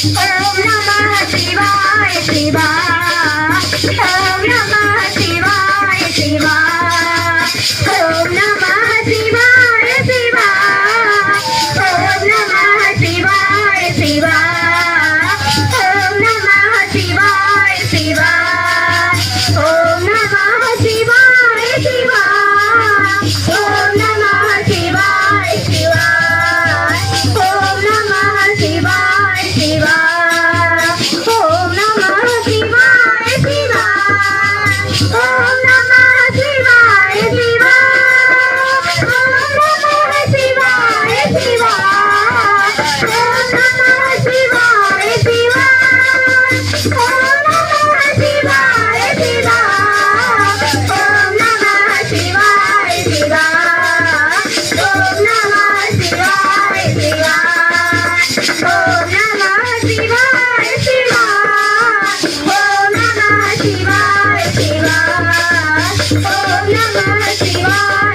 Om Namah Shivaya Shiva. Om Namah Shivaya Shiva. Om Namah Shivaya Shiva. Om Namah Shivaya Shiva. Om Namah Shivaya Shiva. Om Namah Shivaya Shiva. Om Namah Shivaya Shiva. Om Namah Shivaya Shiva. Om Namah Shivaya Shiva. Om Namah Shivaya Shiva. Om Namah Shivaya Shiva. Om Namah Shivaya Shiva. Om Namah Shivaya Shiva. Om Namah Shivaya Shiva. Om Namah Shivaya Shiva. Om Namah Shivaya Shiva. Om Namah Shivaya Shiva. Om Namah Shivaya